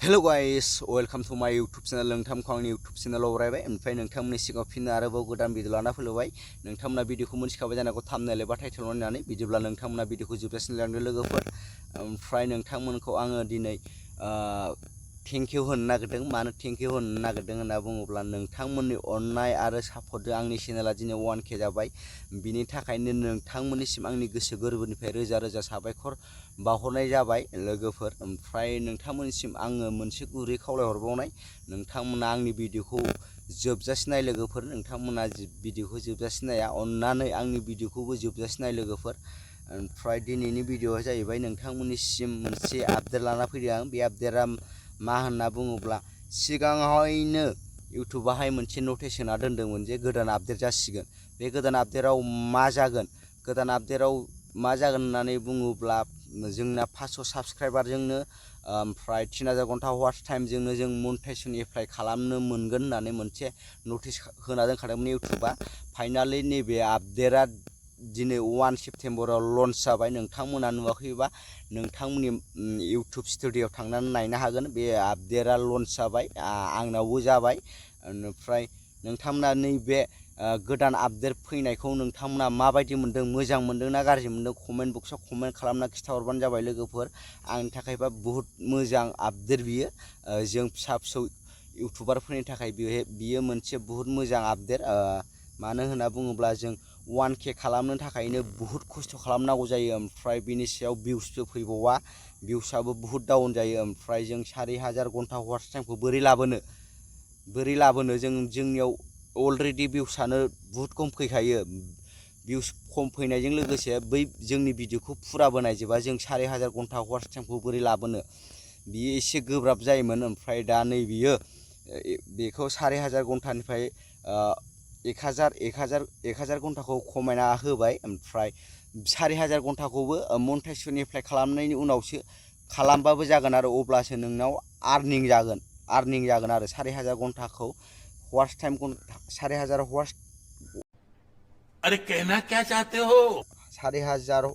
Hello guys, welcome to my YouTube channel. नोंथांखौ आंनि YouTube channelआव बरायबाय। ओमफ्राय नोंथांमोननि सिगाङाव फिन आरोबाव गोदान भिडिअ लाना फैबाय। नोंथांमोना भिडिअखौ मोनथिखाबाय जानांगौ थाम्बनेल एबा टाइटेल नायनानै बिदिब्ला नोंथांमोना भिडिअखौ जोबजासिम नायलांदो लोगोफोर। ओमफ्राय नोंथांमोनखौ आङो दिनै थेंक इउ होनो नागिरदों। मानो थेंक इउ होनो नागिरदों होनना बुङोब्ला नोंथांमोननि अननाय आरो सापर्टजों आंनि चेनेला दिनै 1K जाबाय। बिनि थाखायनो नोंथांमोननिसिम आंनि गोसो गोरबोनिफ्राय रोजा रोजा साबायखर बावहरनाय जाबाय लोगोफोर। ओमफ्राय नोंथांमोननिसिम आङो मोनसे गुरै खावलायहरबावनाय, नोंथांमोना आंनि भिडिअखौ जोबजासिम नाय लोगोफोर। नोंथांमोना भिडिअखौ जोबजासिम नाया, अननानै आंनि भिडिअखौबो जोबजासिम नाय लोगोफोर। ओमफ्राय दिनैनि भिडिअआ जाहैबाय नोंथांमोननिसिम मोनसे आपडेट लाना फैदों आं। बे आपडेटआ मा होनना बुङोब्ला सिगाङावहायनो इउटुबाहाय मोनसे नटिसना दोनदोंमोन जे गोदान आपडेट जासिगोन। बे गोदान आपडेटआव मा जागोन? गोदान आपडेटआव मा जागोन होननानै बुङोब्ला जोंना 500 साबस्क्राइबारजोंनो ओमफ्राय 3000 घन्टा वाच टाइमजोंनो जों मनेटाइजेसन एप्लाइ खालामनो मोनगोन होननानै मोनसे नटिस होना दोनखादोंमोन इउटुबा। फाइनालि नैबे आपडेटआ दिनै 1 सेप्तेम्बराव लन्च जाबाय। नोंथांमोना नुवाखैबा नोंथांमोननि इउटुब स्टुडिअ'आव थांनानै नायनो हागोन। बे आपडेटआ लन्च जाबाय, आंनावबो जाबाय। ओमफ्राय नोंथांमोना नैबे गोदान आपडेट फैनायखौ नोंथांमोना माबायदि मोनदों, मोजां मोनदों ना गाज्रि मोनदों, कमेन्ट बक्सआव कमेन्ट खालामना खिथाहरबानो जाबाय लोगोफोर। आंनि थाखायबा बुहुत मोजां आपडेट बियो। जों फिसा फिसौ इउटुबारफोरनि थाखाय बियो मोनसे बुहुत मोजां आपडेट। मानो होनना बुङोब्ला जों 1K खालामनो थाखायनो बुहुत खस्थ' खालामनांगौ जायो। ओमफ्राय बिनि सायाव भिउसबो फैबावा, भिउसआबो बुहुत डाउन जायो। ओमफ्राय जों 4000 घन्टा वाच टाइमखौ बोरै लाबोनो जोंनियाव अलरेडि भिउसआनो बुहुत खम फैखायो। भिउस खम फैनायजों लोगोसे बै जोंनि भिडिअखौ फुराबो नायजोबा, जों 4000 घन्टा वाच टाइमखौ बोरै लाबोनो, बियो एसे गोब्राब जायोमोन। ओमफ्राय दा नै बियो बेखौ 4000 घन्टानिफ्राय 1000 घन्टाखौ खमायना होबाय। ओमफ्राय 4000 घन्टाखौबो मनेटाइजेसन एप्लाइ खालामनायनि उनावसो खालामबाबो जागोन आरो अब्लासो नोंनाव आर्निं जागोन आरो 4000 घन्टाखौ वाच टाइम 4000 वाच। अरे कहना क्या चाहते हो? 4000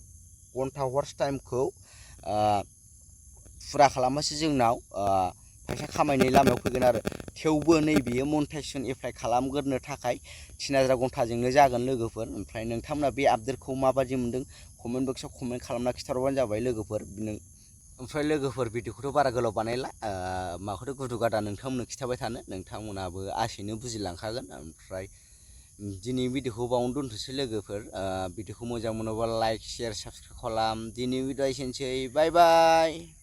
घन्टा वाच टाइमखौ फुरा खालामबासो जोंनाव फैसा खामायनाय लामायाव फैगोन आरो। थेवबो नैबेयो मनेटाइजेसन एप्लाइ खालामग्रोनो थाखाय 3000 घन्टाजोंनो जागोन लोगोफोर। ओमफ्राय नोंथांमोना बे आपडेटखौ माबायदि मोनदों कमेन्ट बक्सआव कमेन्ट खालामना खिथाहरबानो जाबाय लोगोफोर। ओमफ्राय लोगोफोर भिडिअखौथ' बारा गोलाव बानायला, माखौथ' गुदु गादा नोंथांमोननो खिथाबाय थानो, नोंथांमोनाबो आसैनो बुजिलांखागोन। ओमफ्राय दिनै भिडिअखौ बावनो दोनथ'सै लोगोफोर। भिडिअखौ मोजां मोनोबा लाइक, शेयार, साबस्क्राइब खालाम। दिनै भिडिअआ एसेनोसै, बाय बाय।